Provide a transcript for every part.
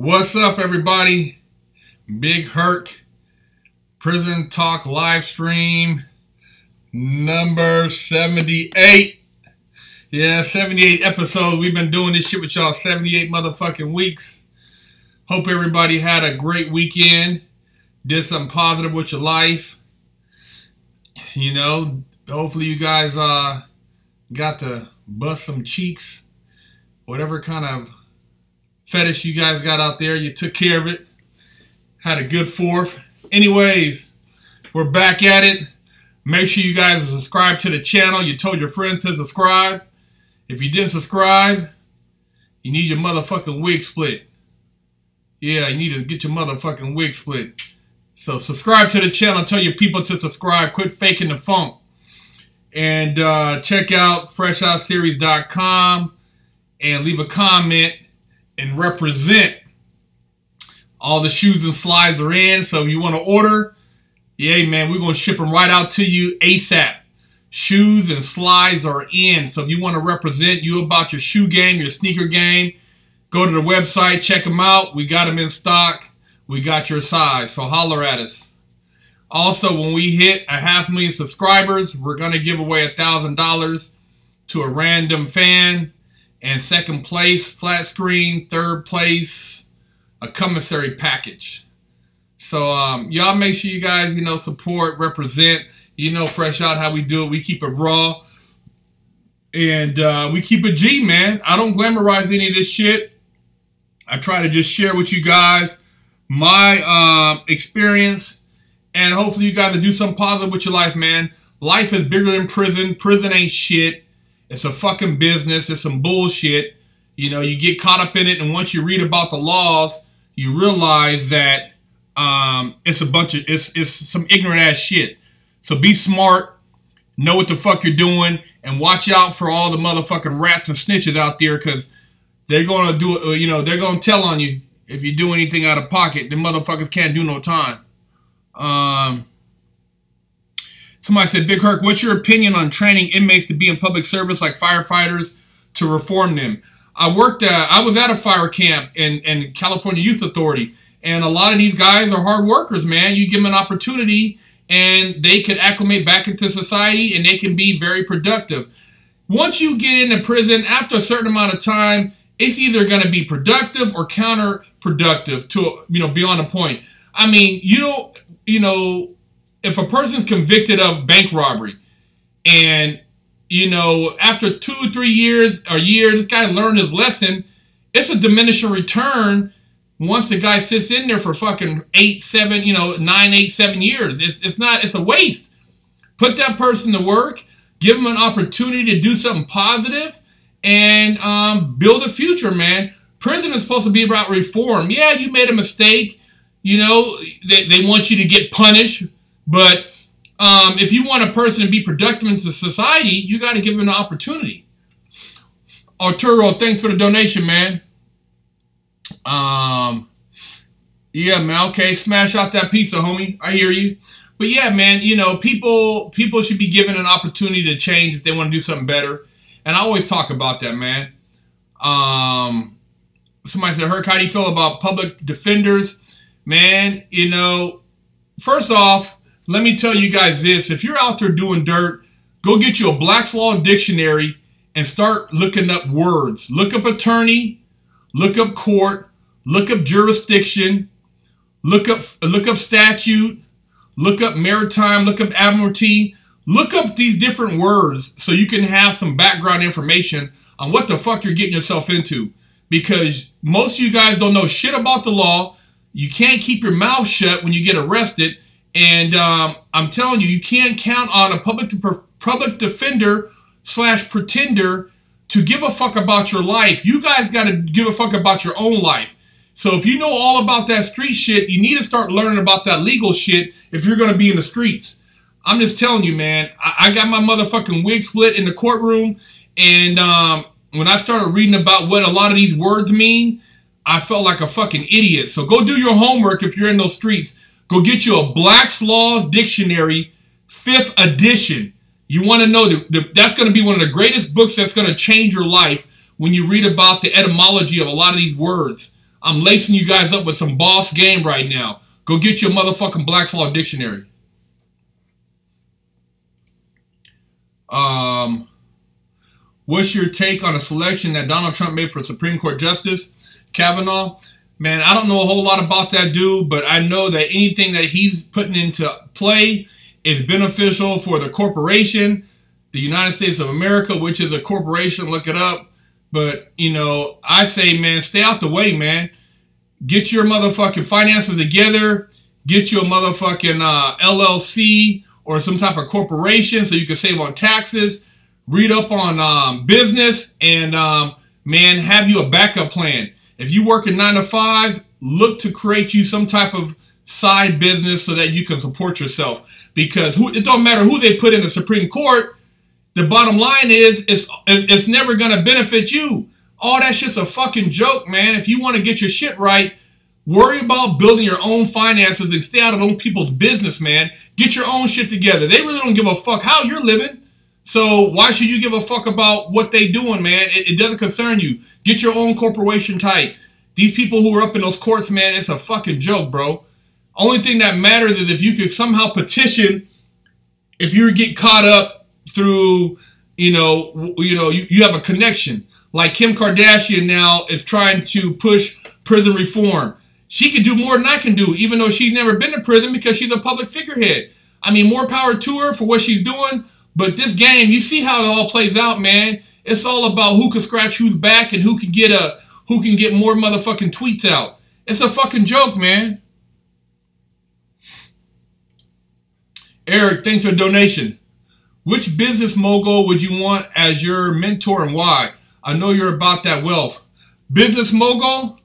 What's up, everybody? Big Herc Prison Talk live stream number 78. Yeah, 78 episodes. We've been doing this shit with y'all 78 motherfucking weeks. Hope everybody had a great weekend. Did something positive with your life. You know, hopefully you guys got to bust some cheeks. Whatever kind of fetish you guys got out there, you took care of it. Had a good fourth. Anyways, we're back at it. Make sure you guys subscribe to the channel. You told your friends to subscribe. If you didn't subscribe, you need your motherfucking wig split. Yeah, you need to get your motherfucking wig split. So subscribe to the channel. Tell your people to subscribe. Quit faking the funk. And check out freshoutseries.com and leave a comment and represent. All the shoes and slides are in. So if you want to order, yeah, man, we're going to ship them right out to you ASAP. Shoes and slides are in. So if you want to represent you about your shoe game, your sneaker game, go to the website, check them out. We got them in stock. We got your size. So holler at us. Also, when we hit 500,000 subscribers, we're going to give away $1,000 to a random fan. And second place, flat screen. Third place, a commissary package. So y'all make sure you guys, support, represent. Fresh Out how we do it. We keep it raw. And we keep it G, man. I don't glamorize any of this shit. I try to just share with you guys my experience. And hopefully you guys will do something positive with your life, man. Life is bigger than prison. Prison ain't shit. It's a fucking business. It's some bullshit. You get caught up in it, and once you read about the laws, you realize that it's some ignorant ass shit. So be smart, know what the fuck you're doing, and watch out for all the motherfucking rats and snitches out there, because they're gonna do it. They're gonna tell on you if you do anything out of pocket. The motherfuckers can't do no time. Somebody said, Big Herc, what's your opinion on training inmates to be in public service like firefighters to reform them? I was at a fire camp in California Youth Authority, and a lot of these guys are hard workers, man. You give them an opportunity, and they can acclimate back into society, and they can be very productive. Once you get into prison, after a certain amount of time, it's either going to be productive or counterproductive to, beyond a point. I mean, if a person's convicted of bank robbery and, after 2 or 3 years or a year, this guy learned his lesson, it's a diminishing return once the guy sits in there for fucking 9, 8, 7 years. It's a waste. Put that person to work, give them an opportunity to do something positive, and build a future, man. Prison is supposed to be about reform. Yeah, you made a mistake. They want you to get punished. But if you want a person to be productive into society, you got to give them an opportunity. Arturo, thanks for the donation, man. Yeah, man. Okay, smash out that pizza, homie. I hear you. But yeah, man, people should be given an opportunity to change if they want to do something better. And I always talk about that, man. Somebody said, Herc, how do you feel about public defenders? Man, first off, let me tell you guys this. If you're out there doing dirt, go get you a Black's Law dictionary and start looking up words. Look up attorney, look up court, look up jurisdiction, look up statute, look up maritime, look up admiralty. Look up these different words so you can have some background information on what the fuck you're getting yourself into. Because most of you guys don't know shit about the law. You can't keep your mouth shut when you get arrested. And I'm telling you, you can't count on a public defender / pretender to give a fuck about your life. You guys got to give a fuck about your own life. So if you know all about that street shit, you need to start learning about that legal shit if you're going to be in the streets. I'm just telling you, man, I got my motherfucking wig split in the courtroom. And when I started reading about what a lot of these words mean, I felt like a fucking idiot. So go do your homework if you're in those streets. Go get you a Black's Law Dictionary, 5th edition. You want to know that's going to be one of the greatest books that's going to change your life when you read about the etymology of a lot of these words. I'm lacing you guys up with some boss game right now. Go get your motherfucking Black's Law Dictionary. What's your take on a selection that Donald Trump made for Supreme Court Justice Kavanaugh? Man, I don't know a whole lot about that dude, but I know that anything that he's putting into play is beneficial for the corporation, the United States of America, which is a corporation. Look it up. But, you know, I say, man, stay out the way, man. Get your motherfucking finances together. Get you a motherfucking LLC or some type of corporation so you can save on taxes. Read up on business and, man, have you a backup plan. If you work a 9 to 5, look to create you some type of side business so that you can support yourself. Because it don't matter who they put in the Supreme Court. The bottom line is it's never going to benefit you. All that shit's a fucking joke, man. If you want to get your shit right, worry about building your own finances and stay out of those people's business, man. Get your own shit together. They really don't give a fuck how you're living. So why should you give a fuck about what they doing, man? It doesn't concern you. Get your own corporation tight. These people who are up in those courts, man, it's a fucking joke, bro. Only thing that matters is if you could somehow petition, if you get caught up through, you have a connection. Like Kim Kardashian now is trying to push prison reform. She can do more than I can do, even though she's never been to prison because she's a public figurehead. I mean, more power to her for what she's doing. But this game, you see how it all plays out, man. It's all about who can scratch whose back and who can get more motherfucking tweets out. It's a fucking joke, man. Eric, thanks for the donation. Which business mogul would you want as your mentor and why? I know you're about that wealth. Business mogul?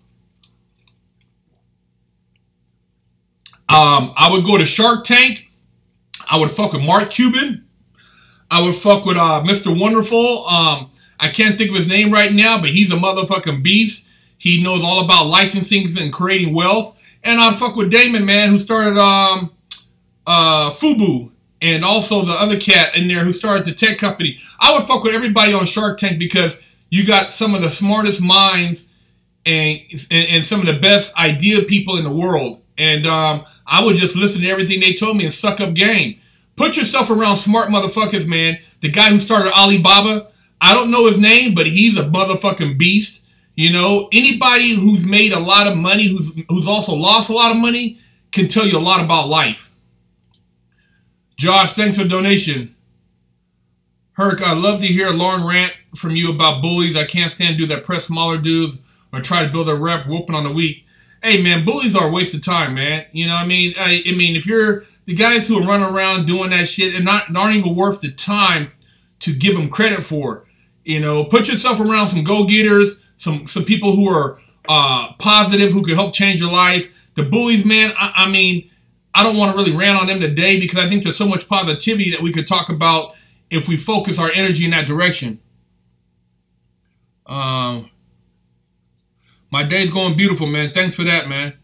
I would go to Shark Tank. I would fuck with Mark Cuban. I would fuck with Mr. Wonderful. I can't think of his name right now, but he's a motherfucking beast. He knows all about licensing and creating wealth. And I'd fuck with Damon, man, who started Fubu. And also the other cat in there who started the tech company. I would fuck with everybody on Shark Tank because you got some of the smartest minds and some of the best idea people in the world. And I would just listen to everything they told me and suck up game. Put yourself around smart motherfuckers, man. The guy who started Alibaba, I don't know his name, but he's a motherfucking beast. You know, anybody who's made a lot of money, who's also lost a lot of money, can tell you a lot about life. Josh, thanks for the donation. Herc, I'd love to hear a long rant from you about bullies. I can't stand dudes that press smaller dudes or try to build a rep, whooping on the weak. Hey, man, bullies are a waste of time, man. You know what I mean? I mean, if you're the guys who are running around doing that shit and aren't even worth the time to give them credit for, you know, put yourself around some go-getters, some people who are positive, who can help change your life. The bullies, man, I mean, I don't want to really rant on them today because I think there's so much positivity that we could talk about if we focus our energy in that direction. My day's going beautiful, man. Thanks for that, man.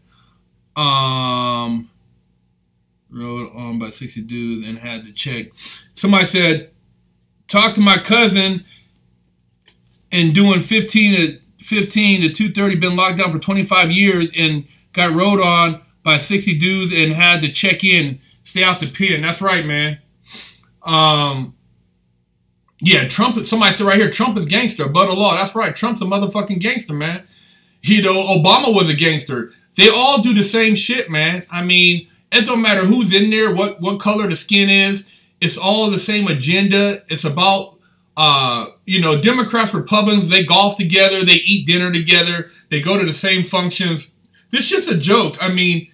Rode on about 60 dudes and had to check. Somebody said, talk to my cousin and doing 15 to 230, been locked down for 25 years and got rode on by 60 dudes and had to check in, stay out the pen. That's right, man. Yeah, Trump, somebody said right here, Trump is gangster, above the law. That's right, Trump's a motherfucking gangster, man. You know, Obama was a gangster. They all do the same shit, man. I mean, it don't matter who's in there, what color the skin is. It's all the same agenda. It's about, you know, Democrats, Republicans, they golf together. They eat dinner together. They go to the same functions. This shit's a joke. I mean,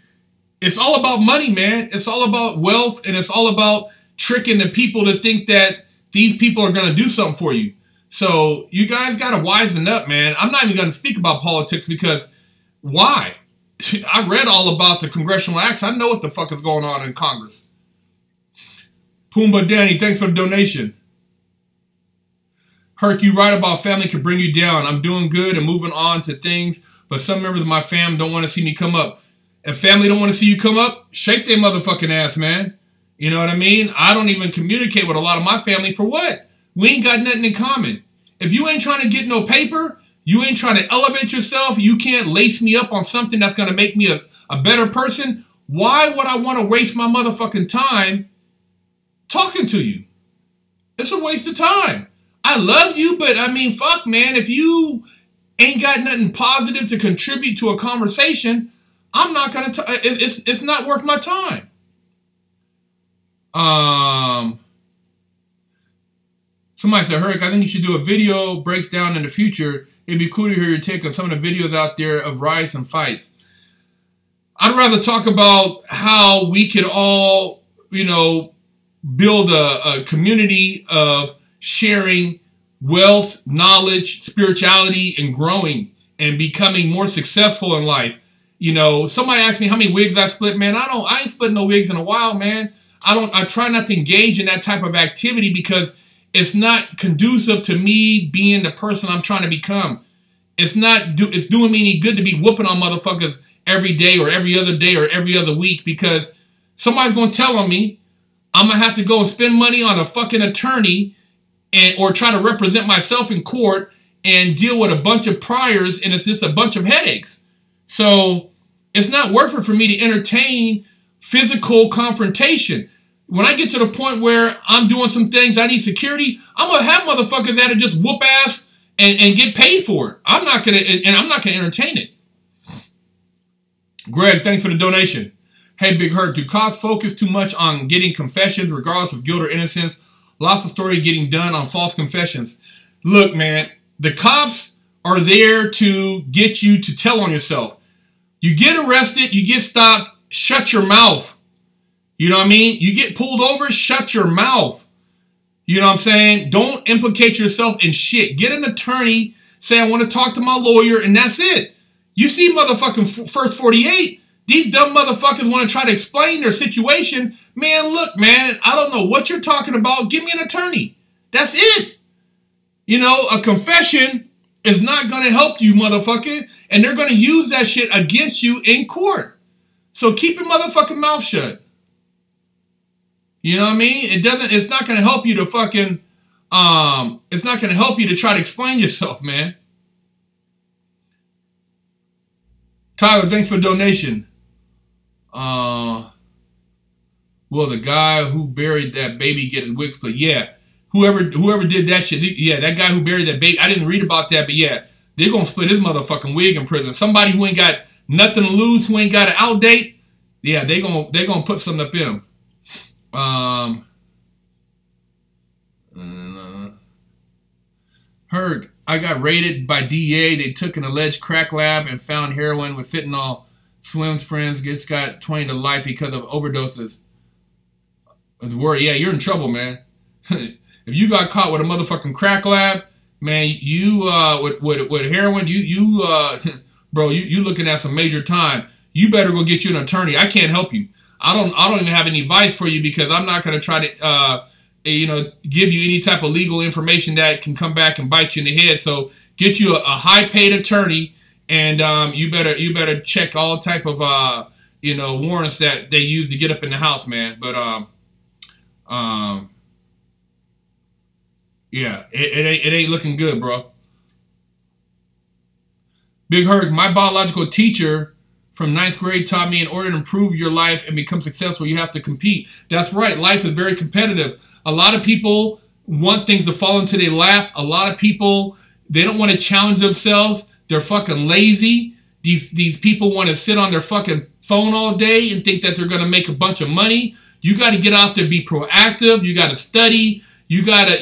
it's all about money, man. It's all about wealth, and it's all about tricking the people to think that these people are going to do something for you. So you guys got to wisen up, man. I'm not even going to speak about politics because why? I read all about the congressional acts. I know what the fuck is going on in Congress. Pumbaa Danny, thanks for the donation. Herc, you right about family can bring you down. I'm doing good and moving on to things, but some members of my fam don't want to see me come up. If family don't want to see you come up, shake their motherfucking ass, man. You know what I mean? I don't even communicate with a lot of my family for what? We ain't got nothing in common. If you ain't trying to get no paper, You ain't trying to elevate yourself. You can't lace me up on something that's going to make me a better person. Why would I want to waste my motherfucking time talking to you? It's a waste of time. I love you, but I mean, fuck, man. If you ain't got nothing positive to contribute to a conversation, I'm not going to, it's not worth my time. Somebody said, Herc, I think you should do a video breaks down in the future. It'd be cool to hear your take on some of the videos out there of riots and fights. I'd rather talk about how we could all, you know, build a community of sharing wealth, knowledge, spirituality, and growing and becoming more successful in life. You know, somebody asked me how many wigs I split, man. I ain't split no wigs in a while, man. I try not to engage in that type of activity because it's not conducive to me being the person I'm trying to become. It's doing me any good to be whooping on motherfuckers every day or every other day or every other week because somebody's going to tell on me. I'm going to have to go and spend money on a fucking attorney or try to represent myself in court and deal with a bunch of priors, and it's just a bunch of headaches. So it's not worth it for me to entertain physical confrontation. When I get to the point where I'm doing some things, I need security, I'm going to have motherfuckers that'll just whoop ass and get paid for it. I'm not going to entertain it. Greg, thanks for the donation. Hey, Big Herc, do cops focus too much on getting confessions regardless of guilt or innocence? Lots of story getting done on false confessions. Look, man, the cops are there to get you to tell on yourself. You get arrested, you get stopped, shut your mouth. You know what I mean? You get pulled over, shut your mouth. You know what I'm saying? Don't implicate yourself in shit. Get an attorney, say I want to talk to my lawyer, and that's it. You see motherfucking First 48, these dumb motherfuckers want to try to explain their situation. Man, look, man, I don't know what you're talking about. Give me an attorney. That's it. You know, a confession is not going to help you, motherfucker, and they're going to use that shit against you in court. So keep your motherfucking mouth shut. You know what I mean? It's not going to help you to fucking, it's not going to help you to try to explain yourself, man. Tyler, thanks for the donation. Will the guy who buried that baby get his wig split? Yeah. Whoever did that shit, yeah, that guy who buried that baby, I didn't read about that, but yeah, they're going to split his motherfucking wig in prison. Somebody who ain't got nothing to lose, who ain't got an outdate, yeah, they're gonna put something up in him. Heard, I got raided by DEA. They took an alleged crack lab and found heroin with fentanyl. Swim's friends got 20 to life because of overdoses. Yeah, you're in trouble, man. If you got caught with a motherfucking crack lab, man, you with heroin, bro, you looking at some major time. You better go get you an attorney. I can't help you. I don't even have any advice for you because I'm not gonna try to give you any type of legal information that can come back and bite you in the head. So get you a high paid attorney, and you better check all type of warrants that they use to get up in the house, man. But yeah, it ain't looking good, bro. Big Herc, my biological teacher from 9th grade taught me in order to improve your life and become successful, you have to compete. That's right. Life is very competitive. A lot of people want things to fall into their lap. A lot of people, they don't want to challenge themselves. They're fucking lazy. These people want to sit on their fucking phone all day and think that they're going to make a bunch of money. You got to get out there, be proactive. You got to study. You gotta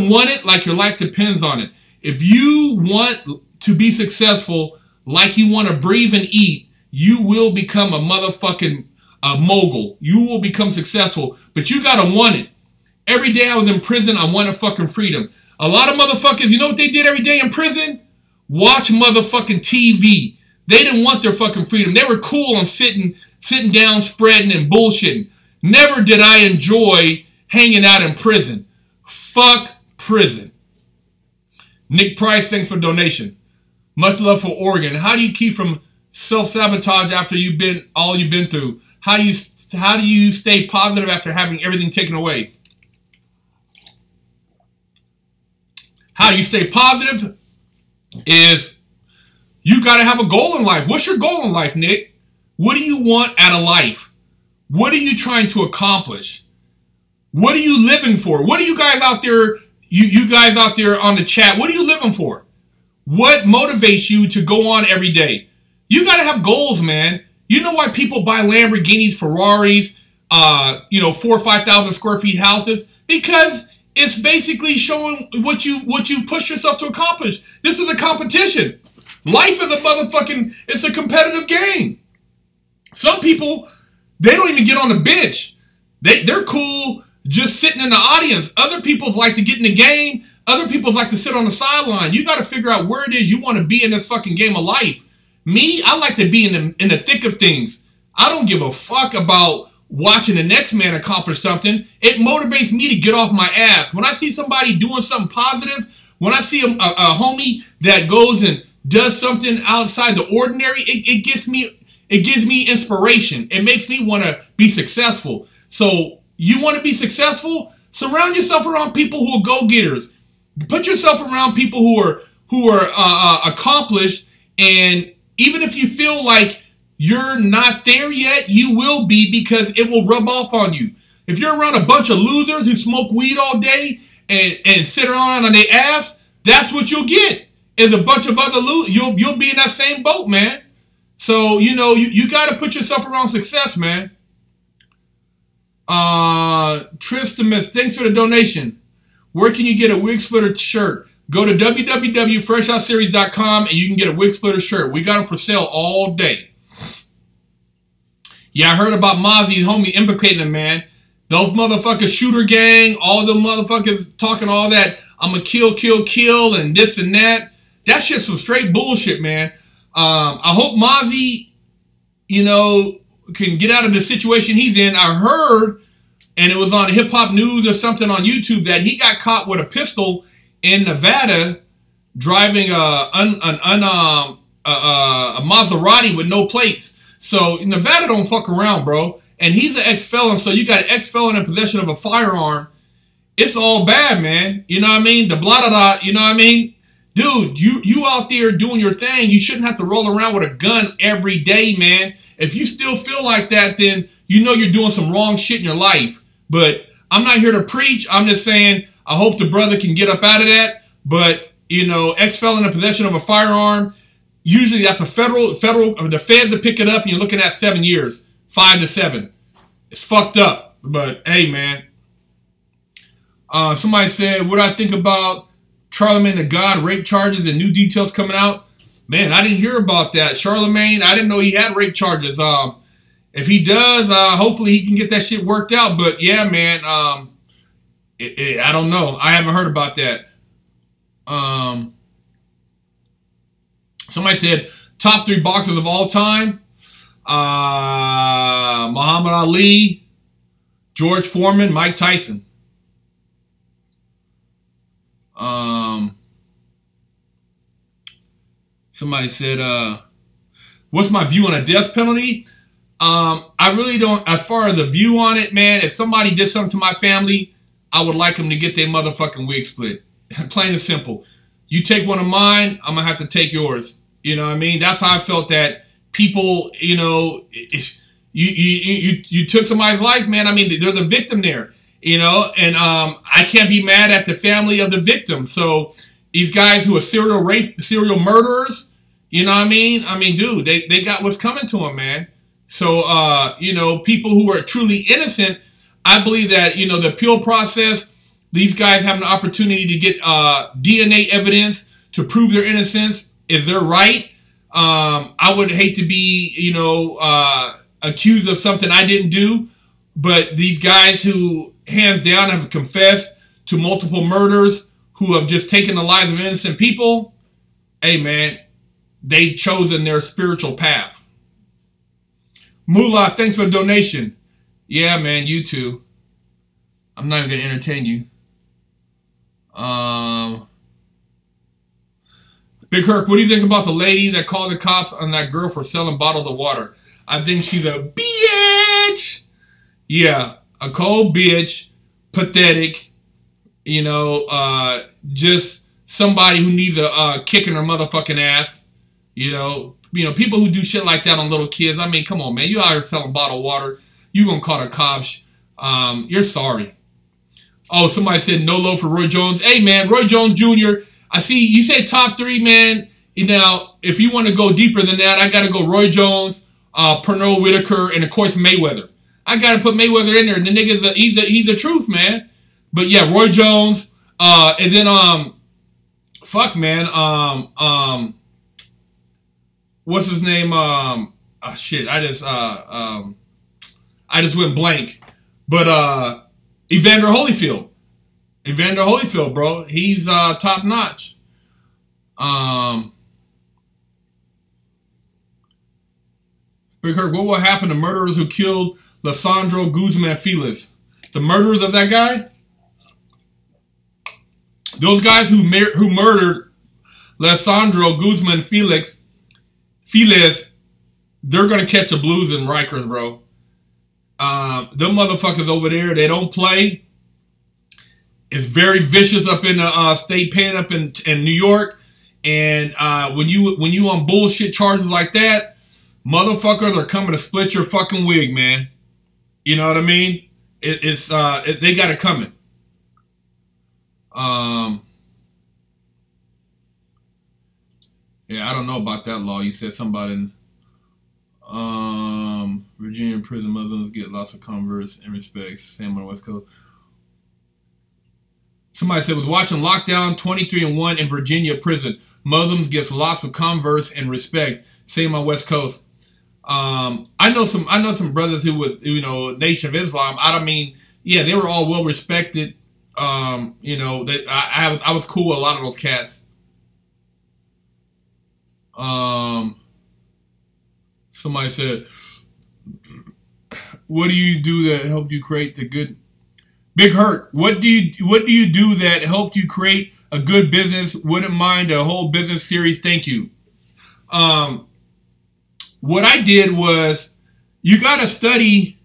want it like your life depends on it. If you want to be successful, like you want to breathe and eat, you will become a motherfucking mogul. You will become successful, but you gotta want it. Every day I was in prison, I wanted fucking freedom. A lot of motherfuckers, you know what they did every day in prison? Watch motherfucking TV. They didn't want their fucking freedom. They were cool on sitting down, spreading and bullshitting. Never did I enjoy hanging out in prison. Fuck prison. Nick Price, thanks for donation. Much love for Oregon. How do you keep from self-sabotage after you've been through? How do you stay positive after having everything taken away? How do you stay positive? is you got to have a goal in life. What's your goal in life, Nick? What do you want out of life? What are you trying to accomplish? What are you living for? What are you guys out there, you guys out there on the chat, what are you living for? What motivates you to go on every day? You got to have goals, man. You know why people buy Lamborghinis, Ferraris, 4,000 or 5,000 square feet houses? Because it's basically showing what you push yourself to accomplish. This is a competition. Life is it's a competitive game. Some people, they don't even get on the bench. They're cool just sitting in the audience. Other people like to get in the game. Other people like to sit on the sideline. You got to figure out where it is you want to be in this fucking game of life. Me, I like to be in the thick of things. I don't give a fuck about watching the next man accomplish something. It motivates me to get off my ass. When I see somebody doing something positive, when I see a homie that goes and does something outside the ordinary, it gives me inspiration. It makes me want to be successful. So you want to be successful? Surround yourself around people who are go-getters. Put yourself around people who are accomplished, and even if you feel like you're not there yet, you will be, because it will rub off on you. If you're around a bunch of losers who smoke weed all day and sit around on their ass, that's what you'll get. Is a bunch of other losers. You'll be in that same boat, man. So, you got to put yourself around success, man. Tristamus, thanks for the donation. Where can you get a Wig Splitter shirt? Go to www.freshoutseries.com and you can get a Wig Splitter shirt. We got them for sale all day. Yeah, I heard about Mozzie's homie implicating him, man. Those motherfuckers, shooter gang, all the motherfuckers talking all that, I'm gonna kill, and this and that. That's just some straight bullshit, man. I hope Mozzie, can get out of the situation he's in. I heard, and it was on Hip Hop News or something on YouTube, that he got caught with a pistol in Nevada driving a Maserati with no plates. So Nevada don't fuck around, bro. And he's an ex-felon, so you got an ex-felon in possession of a firearm. It's all bad, man. You know what I mean? The blah-da-da, you know what I mean? Dude, you out there doing your thing. You shouldn't have to roll around with a gun every day, man. If you still feel like that, then you know you're doing some wrong shit in your life. But I'm not here to preach. I'm just saying I hope the brother can get up out of that. But, ex-felon in possession of a firearm, usually that's a the feds to pick it up, and you're looking at 7 years, 5 to 7. It's fucked up. But, hey, man. Somebody said, what do I think about Charlamagne the God rape charges and new details coming out? Man, I didn't hear about that. Charlamagne, I didn't know he had rape charges. If he does, hopefully he can get that shit worked out. But yeah, man, I don't know. I haven't heard about that. Somebody said top 3 boxers of all time. Muhammad Ali, George Foreman, Mike Tyson. Somebody said, what's my view on a death penalty? I really don't, as far as the view on it, man, if somebody did something to my family, I would like them to get their motherfucking wig split. Plain and simple. You take one of mine, I'm going to have to take yours. You know what I mean? That's how I felt that people, if you took somebody's life, man. I mean, they're the victim there, and I can't be mad at the family of the victim. So these guys who are serial murderers, you know what I mean? I mean, dude, they got what's coming to them, man. So, people who are truly innocent, I believe that, the appeal process, these guys have an opportunity to get DNA evidence to prove their innocence. Is their right? I would hate to be, accused of something I didn't do, but these guys who, hands down, have confessed to multiple murders, who have just taken the lives of innocent people, hey, man, they've chosen their spiritual path. Moolah, thanks for the donation. Yeah, man, you too. I'm not even going to entertain you. Big Herc, what do you think about the lady that called the cops on that girl for selling bottles of water? I think she's a bitch. Yeah, a cold bitch, pathetic, just somebody who needs a kick in her motherfucking ass. You know, people who do shit like that on little kids. I mean, come on, man. You out here selling bottled water. You gonna call the cops. You're sorry. Oh, somebody said no low for Roy Jones. Hey, man, Roy Jones Jr., I see you said top 3, man. Now, if you want to go deeper than that, I got to go Roy Jones, Pernod Whitaker, and, of course, Mayweather. I got to put Mayweather in there. The nigga's he's the truth, man. But, yeah, Roy Jones. And then, fuck, man. What's his name? Shit, I just went blank. But, Evander Holyfield. Evander Holyfield, bro. He's top notch. Big Herc, what will happen to murderers who killed Lisandro Guzman Felix? The murderers of that guy? Those guys who murdered Lisandro Guzman Felix, they're going to catch the blues in Rikers, bro. Them motherfuckers over there, they don't play. It's very vicious up in the state pen up in New York. And when you on bullshit charges like that, motherfuckers are coming to split your fucking wig, man. You know what I mean? They got it coming. Yeah, I don't know about that law. You said somebody in Virginia prison Muslims get lots of converts and respect. Same on the West Coast. Somebody said, was watching Lockdown 23-1 in Virginia prison. Muslims gets lots of converts and respect. Same on West Coast. I know some brothers who was, Nation of Islam. I don't mean, yeah, they were all well respected. I was cool with a lot of those cats. Somebody said, what do you do that helped you create the good? Big Hurt, what do you do that helped you create a good business? Wouldn't mind a whole business series. Thank you. What I did was, you gotta study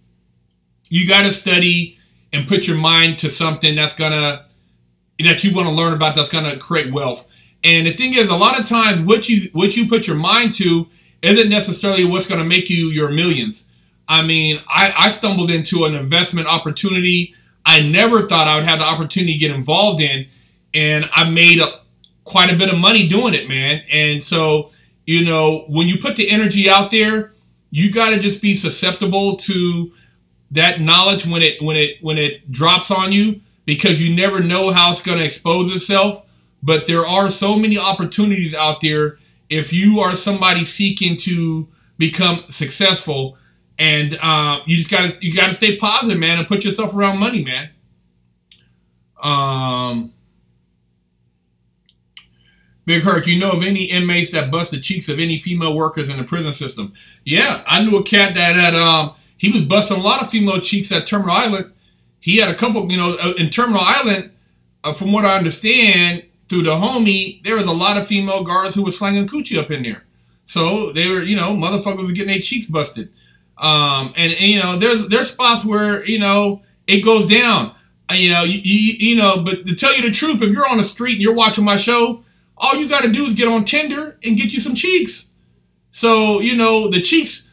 and put your mind to something that you want to learn about, that's gonna create wealth. And the thing is, a lot of times what you put your mind to isn't necessarily what's gonna make you your millions. I mean, I stumbled into an investment opportunity I never thought I would have the opportunity to get involved in, and I made quite a bit of money doing it, man. And so, when you put the energy out there, you got to just be susceptible to that knowledge when it drops on you, because you never know how it's going to expose itself. But there are so many opportunities out there if you are somebody seeking to become successful. And you gotta stay positive, man, and put yourself around money, man. Big Herc, you know of any inmates that bust the cheeks of any female workers in the prison system? Yeah, I knew a cat that had he was busting a lot of female cheeks at Terminal Island. He had a couple, in Terminal Island, from what I understand through the homie, there was a lot of female guards who were slanging coochie up in there. So they were, motherfuckers were getting their cheeks busted. And there's spots where, it goes down, but to tell you the truth, if you're on the street and you're watching my show, all you got to do is get on Tinder and get you some cheeks. So, the cheeks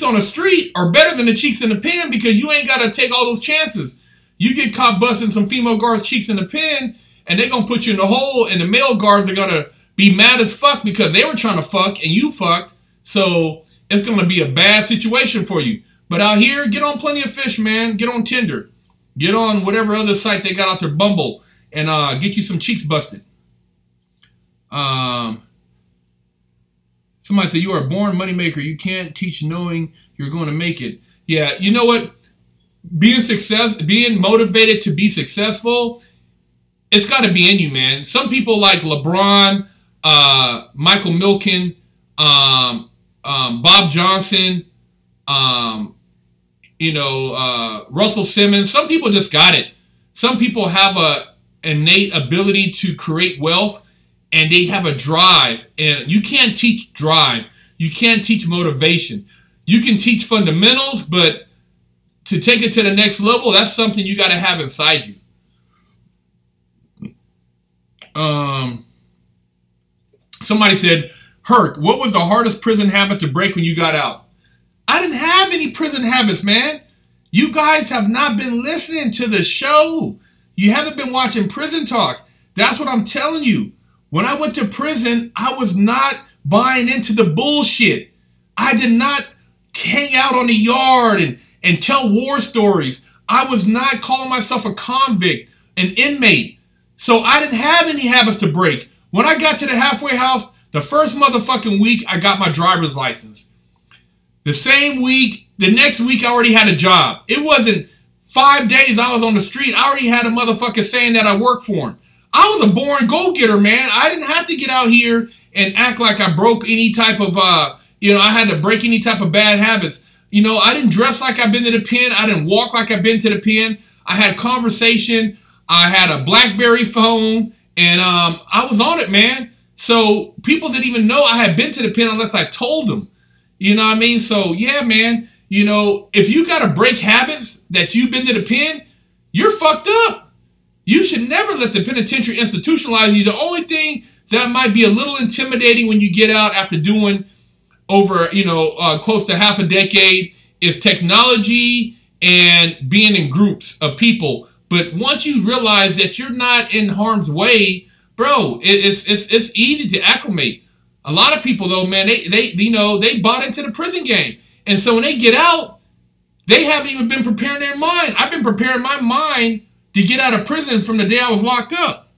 on the street are better than the cheeks in the pen, because you ain't got to take all those chances. You get caught busting some female guards' cheeks in the pen, and they're going to put you in the hole, and the male guards are going to be mad as fuck because they were trying to fuck and you fucked. So it's going to be a bad situation for you. But out here, get on Plenty of Fish, man. Get on Tinder. Get on whatever other site they got out there, Bumble, and get you some cheeks busted. Somebody said, you are a born moneymaker. You can't teach knowing you're going to make it. Yeah, you know what? Being motivated to be successful, it's got to be in you, man. Some people like LeBron, Michael Milken, Bob Johnson, Russell Simmons. Some people just got it. Some people have a innate ability to create wealth, and they have a drive. And you can't teach drive. You can't teach motivation. You can teach fundamentals, but to take it to the next level, that's something you got to have inside you. Somebody said, Herc, what was the hardest prison habit to break when you got out? I didn't have any prison habits, man. You guys have not been listening to the show. You haven't been watching Prison Talk. That's what I'm telling you. When I went to prison, I was not buying into the bullshit. I did not hang out on the yard and tell war stories. I was not calling myself a convict, an inmate. So I didn't have any habits to break. When I got to the halfway house, the first motherfucking week, I got my driver's license. The same week, the next week, I already had a job. It wasn't 5 days I was on the street. I already had a motherfucker saying that I worked for him. I was a born go-getter, man. I didn't have to get out here and act like I broke any type of, I had to break any type of bad habits. I didn't dress like I've been to the pen. I didn't walk like I've been to the pen. I had conversation. I had a BlackBerry phone, and I was on it, man. So people didn't even know I had been to the pen unless I told them. You know what I mean? So, yeah, man, if you got to break habits that you've been to the pen, you're fucked up. You should never let the penitentiary institutionalize you. The only thing that might be a little intimidating when you get out after doing over, close to half a decade is technology and being in groups of people. But once you realize that you're not in harm's way, bro, it's easy to acclimate. A lot of people, though, man, they bought into the prison game. And so when they get out, they haven't even been preparing their mind. I've been preparing my mind to get out of prison from the day I was locked up.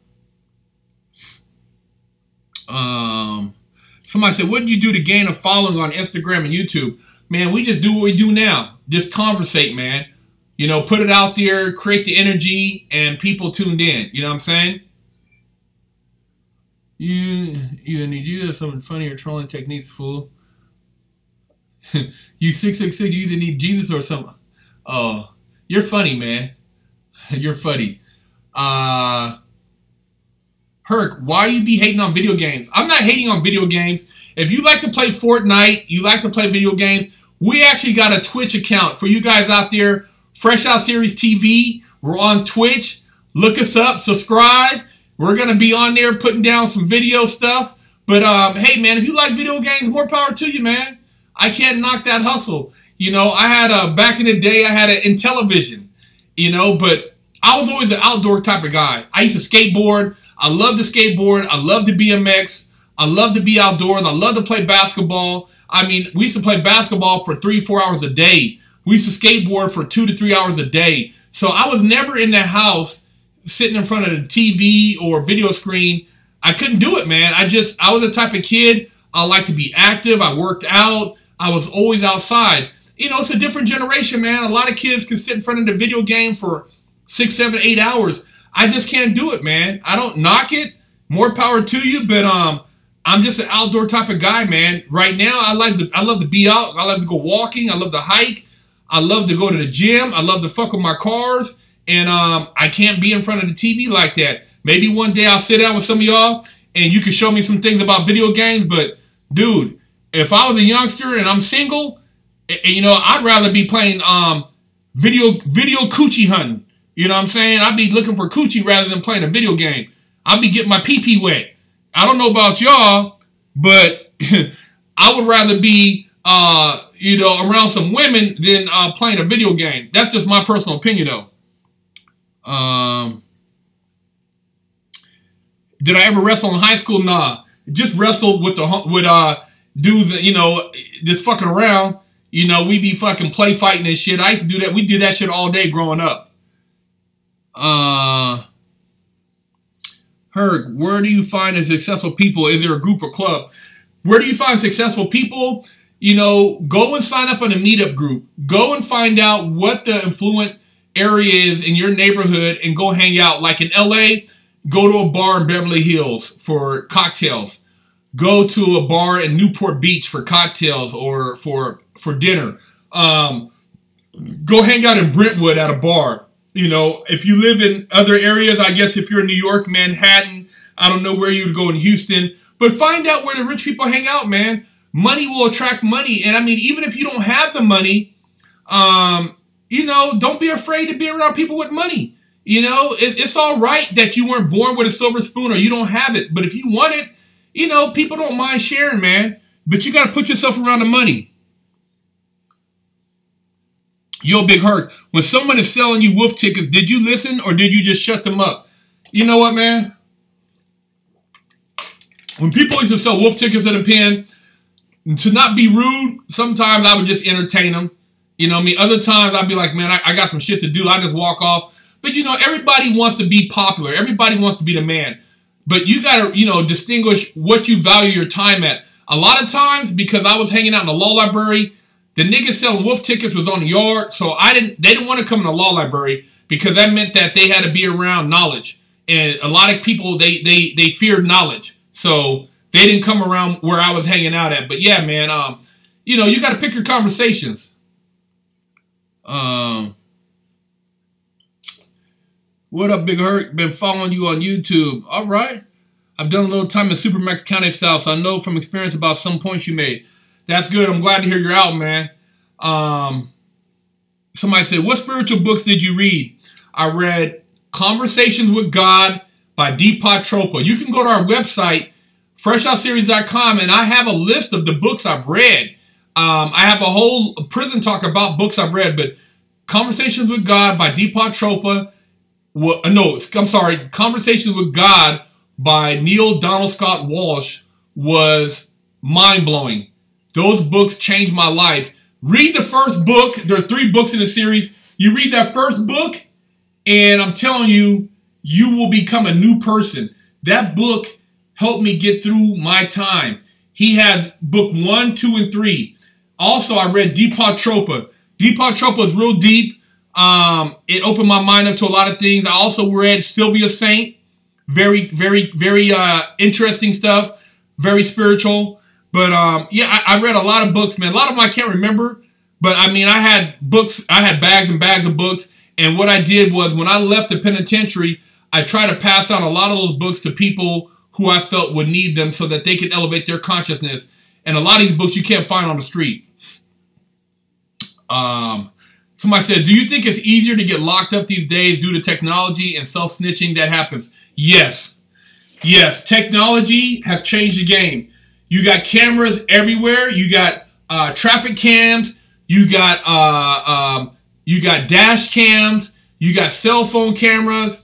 Somebody said, what did you do to gain a following on Instagram and YouTube? Man, we just do what we do now. Just conversate, man. Put it out there, create the energy, and people tuned in. You know what I'm saying? You either need you or something funny or trolling techniques, fool. You 666, you either need Jesus or something. Oh, you're funny, man. You're funny. Herc, why you be hating on video games? I'm not hating on video games. If you like to play Fortnite, you like to play video games, we actually got a Twitch account for you guys out there. Fresh Out Series TV. We're on Twitch. Look us up. Subscribe. We're going to be on there putting down some video stuff. But, hey, man, if you like video games, more power to you, man. I can't knock that hustle. I had back in the day, I had an Intellivision, but I was always an outdoor type of guy. I used to skateboard. I loved to skateboard. I loved to BMX. I loved to be outdoors. I loved to play basketball. I mean, we used to play basketball for 3-4 hours a day. We used to skateboard for 2 to 3 hours a day. So I was never in the house sitting in front of the TV or video screen. I couldn't do it, man. I was the type of kid, I like to be active. I worked out. I was always outside. It's a different generation, man. A lot of kids can sit in front of the video game for 6, 7, 8 hours. I just can't do it, man. I don't knock it. More power to you, but I'm just an outdoor type of guy, man. Right now, I love to be out. I love to go walking. I love to hike. I love to go to the gym. I love to fuck with my cars. And I can't be in front of the TV like that. Maybe one day I'll sit down with some of y'all and you can show me some things about video games. But, dude, if I was a youngster and I'm single, I'd rather be playing video coochie hunting. You know what I'm saying? I'd be looking for coochie rather than playing a video game. I'd be getting my pee-pee wet. I don't know about y'all, but I would rather be, around some women than playing a video game. That's just my personal opinion, though. Did I ever wrestle in high school? Nah. Just wrestled with dudes that, just fucking around. We be fucking play fighting and shit. I used to do that. We did that shit all day growing up. Herc, where do you find the successful people? Is there a group or club? Where do you find successful people? Go and sign up on a meetup group. Go and find out what the affluent area is in your neighborhood and go hang out. Like in LA, go to a bar in Beverly Hills for cocktails. Go to a bar in Newport Beach for cocktails or for dinner. Go hang out in Brentwood at a bar. If you live in other areas, I guess if you're in New York, Manhattan, I don't know where you would go in Houston, but find out where the rich people hang out, man. Money will attract money. And I mean, even if you don't have the money, don't be afraid to be around people with money. It's all right that you weren't born with a silver spoon or you don't have it. But if you want it, you know, people don't mind sharing, man. But you got to put yourself around the money. Yo, Big Herc, when someone is selling you wolf tickets, did you listen or did you just shut them up? You know what, man? When people used to sell wolf tickets at a pen, to not be rude, sometimes I would just entertain them. You know what I mean? Other times I'd be like, man, I got some shit to do. I just walk off. But, you know, everybody wants to be popular. Everybody wants to be the man. But you got to, you know, distinguish what you value your time at. A lot of times, because I was hanging out in the law library, the niggas selling wolf tickets was on the yard, so they didn't want to come in the law library because that meant that they had to be around knowledge. And a lot of people, they feared knowledge. So they didn't come around where I was hanging out at. But yeah, man, you know, you got to pick your conversations. What up, Big Herc? Been following you on YouTube. All right. I've done a little time in Supermax County South, so I know from experience about some points you made. That's good. I'm glad to hear you're out, man. Somebody said, what spiritual books did you read? I read Conversations with God by Deepak Chopra. You can go to our website, freshoutseries.com, and I have a list of the books I've read. I have a whole prison talk about books I've read, but Conversations with God by Deepak Chopra. Conversations with God by Neil Donald Scott Walsh was mind-blowing. Those books changed my life. Read the first book. There's 3 books in the series. You read that first book, and I'm telling you, you will become a new person. That book helped me get through my time. He had book 1, 2, and 3. Also, I read Deepak Chopra. Deepak Chopra is real deep. It opened my mind up to a lot of things. I also read Sylvia Saint. Very, very, very interesting stuff. Very spiritual. But, yeah, I read a lot of books, man. A lot of them I can't remember. But, I mean, I had books. I had bags and bags of books. And what I did was when I left the penitentiary, I tried to pass on a lot of those books to people who I felt would need them so that they could elevate their consciousness. And a lot of these books you can't find on the street. Somebody said, do you think it's easier to get locked up these days due to technology and self-snitching that happens? Yes. Yes, technology has changed the game. You got cameras everywhere. You got traffic cams. You got dash cams. You got cell phone cameras.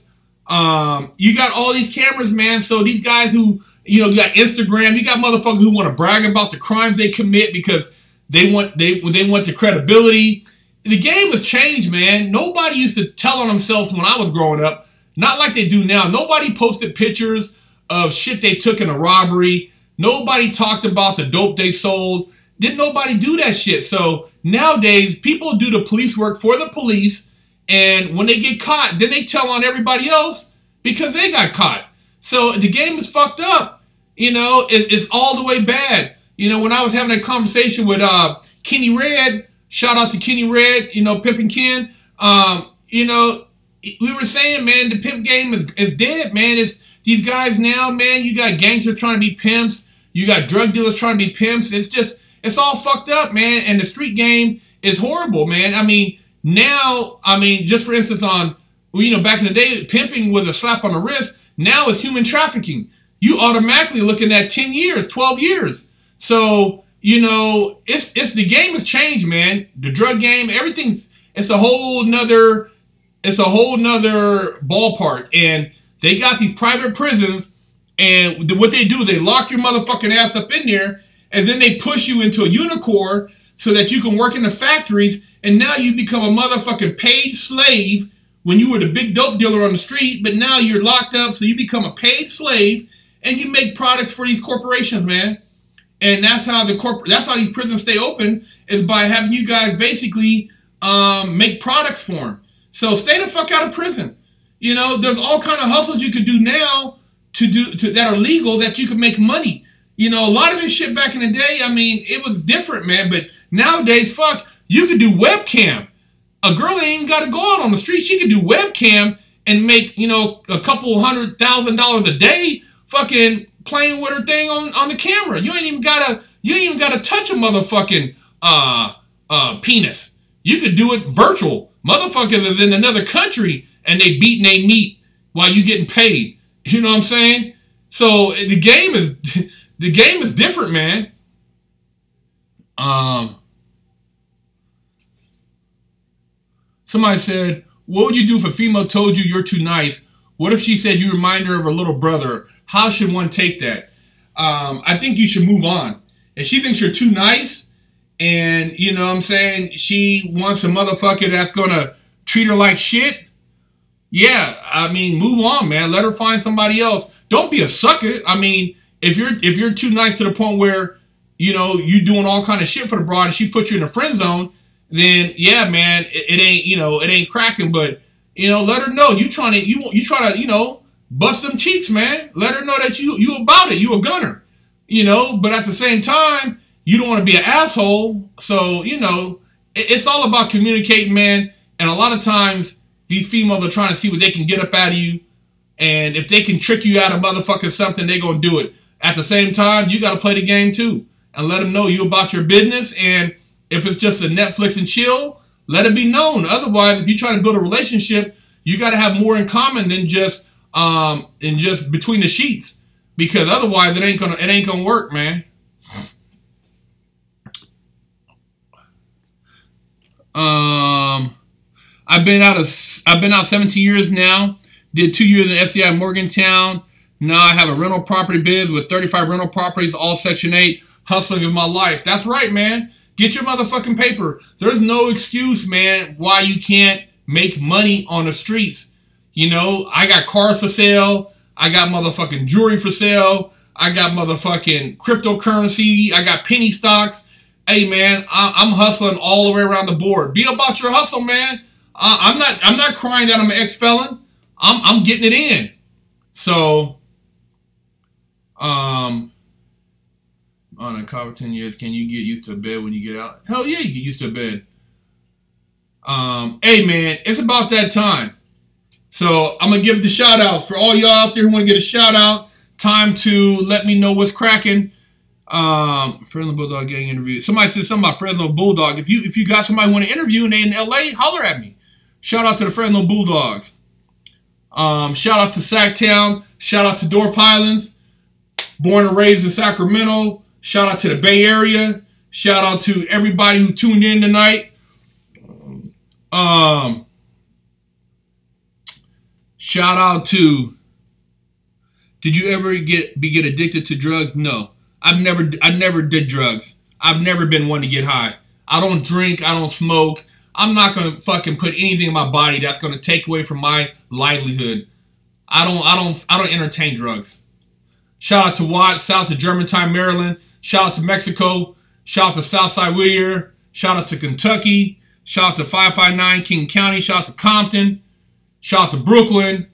You got all these cameras, man. So these guys who, you know, you got Instagram. You got motherfuckers who want to brag about the crimes they commit because they want the credibility. The game has changed, man. Nobody used to tell on themselves when I was growing up. Not like they do now. Nobody posted pictures of shit they took in a robbery. Nobody talked about the dope they sold. Didn't nobody do that shit. So nowadays, people do the police work for the police. And when they get caught, then they tell on everybody else because they got caught. So the game is fucked up. You know, it's all the way bad. You know, when I was having a conversation with Kenny Red, shout out to Kenny Red, you know, Pimpin' Ken. You know, we were saying, man, the pimp game is dead, man. It's these guys now, man. You got gangsters trying to be pimps. You got drug dealers trying to be pimps. It's all fucked up, man. And the street game is horrible, man. I mean, now, just for instance you know, back in the day, pimping was a slap on the wrist. Now it's human trafficking. You automatically looking at 10 years, 12 years. So, you know, it's the game has changed, man. The drug game, it's a whole nother ballpark. And they got these private prisons, and what they do, they lock your motherfucking ass up in there, and then they push you into a unicorn so that you can work in the factories, and now you become a motherfucking paid slave when you were the big dope dealer on the street, but now you're locked up, so you become a paid slave, and you make products for these corporations, man. And that's how these prisons stay open, is by having you guys basically make products for them. So stay the fuck out of prison. You know, there's all kind of hustles you could do now that are legal that you can make money. You know, a lot of this shit back in the day, I mean, it was different, man. But nowadays, fuck, you could do webcam. A girl ain't even got to go out on the street. She could do webcam and make, you know, a couple $100,000 a day fucking playing with her thing on the camera. You ain't even gotta touch a motherfucking penis. You could do it virtual. Motherfuckers is in another country and they beating they meat while you getting paid. You know what I'm saying? So the game is The game is different, man. Somebody said, what would you do if a female told you you're too nice? What if she said you remind her of her little brother? How should one take that? I think you should move on. If she thinks you're too nice and, you know what I'm saying, she wants a motherfucker that's going to treat her like shit, yeah, I mean, move on, man. Let her find somebody else. Don't be a sucker. I mean, if you're too nice to the point where, you know, you doing all kind of shit for the broad and she puts you in the friend zone, then yeah, man, it ain't, you know, it ain't cracking. But, you know, let her know you try to, you know, bust them cheeks, man. Let her know that you about it. You a gunner, you know. But at the same time, you don't want to be an asshole. So, you know, it's all about communicating, man. And a lot of times, these females are trying to see what they can get up out of you. And if they can trick you out of motherfucking something, they gonna do it. At the same time, you gotta play the game too. And let them know you about your business. And if it's just a Netflix and chill, let it be known. Otherwise, if you're trying to build a relationship, you gotta have more in common than just between the sheets. Because otherwise it ain't gonna work, man. I've been out 17 years now. Did 2 years in FCI Morgantown. Now I have a rental property biz with 35 rental properties, all Section 8. Hustling is my life. That's right, man. Get your motherfucking paper. There's no excuse, man, why you can't make money on the streets. You know, I got cars for sale. I got motherfucking jewelry for sale. I got motherfucking cryptocurrency. I got penny stocks. Hey, man, I'm hustling all the way around the board. Be about your hustle, man. I'm not crying that I'm an ex-felon. I'm getting it in. So, on a cover 10 years, can you get used to a bed when you get out? Hell yeah, you get used to a bed. Hey, man, it's about that time. So, I'm going to give the shout-outs. For all y'all out there who want to get a shout-out, time to let me know what's cracking. Fresno Bulldog Gang interview. Somebody said something about Fresno Bulldog. If you got somebody who want to interview and they in LA, holler at me. Shout out to the Fresno Bulldogs. Shout out to Sacktown. Shout out to Dorp Highlands. Born and raised in Sacramento. Shout out to the Bay Area. Shout out to everybody who tuned in tonight. Shout out to, did you ever get addicted to drugs? No. I never did drugs. I've never been one to get high. I don't drink, I don't smoke. I'm not gonna fucking put anything in my body that's gonna take away from my livelihood. I don't entertain drugs. Shout out to Watts, shout out to Germantown, Maryland, shout out to Mexico, shout out to Southside Whittier, shout out to Kentucky, shout out to 559 King County, shout out to Compton, shout out to Brooklyn,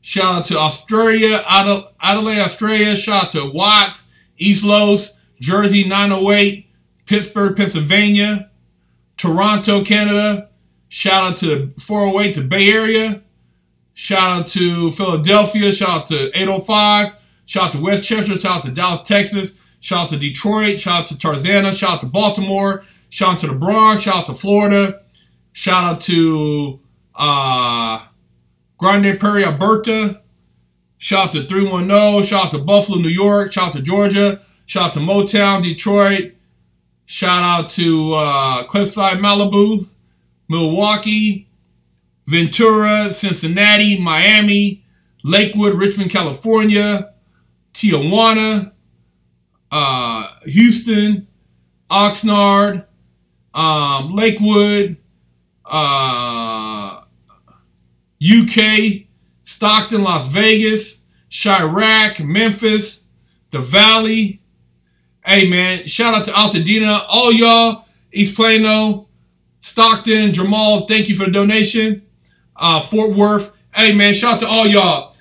shout out to Australia, Adelaide, Australia, shout out to Watts, East Los, Jersey 908, Pittsburgh, Pennsylvania, Toronto, Canada. Shout out to 408, the Bay Area. Shout out to Philadelphia. Shout out to 805. Shout out to Westchester. Shout out to Dallas, Texas. Shout out to Detroit. Shout out to Tarzana. Shout out to Baltimore. Shout out to the Bronx. Shout out to Florida. Shout out to Grande Prairie, Alberta. Shout out to 310. Shout out to Buffalo, New York. Shout out to Georgia. Shout out to Motown, Detroit. Shout out to Cliffside, Malibu, Milwaukee, Ventura, Cincinnati, Miami, Lakewood, Richmond, California, Tijuana, Houston, Oxnard, Lakewood, UK, Stockton, Las Vegas, Chirac, Memphis, the Valley. Hey, man, shout out to Altadena. All y'all, East Plano, Stockton, Jamal, thank you for the donation. Fort Worth. Hey, man, shout out to all y'all.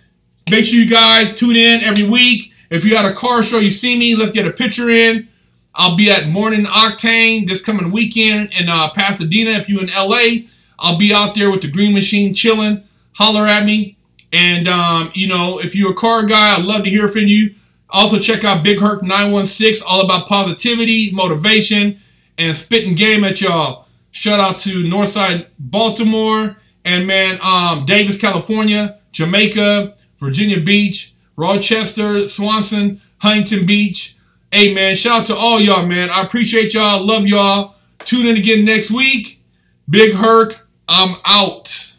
Make sure you guys tune in every week. If you got a car show, you see me, let's get a picture in. I'll be at Morning Octane this coming weekend in Pasadena. If you're in LA, I'll be out there with the Green Machine chilling. Holler at me. And, you know, if you're a car guy, I'd love to hear from you. Also, check out Big Herc 916, all about positivity, motivation, and spitting game at y'all. Shout out to Northside, Baltimore, and, man, Davis, California, Jamaica, Virginia Beach, Rochester, Swanson, Huntington Beach, Hey, man, shout out to all y'all, man. I appreciate y'all. Love y'all. Tune in again next week. Big Herc, I'm out.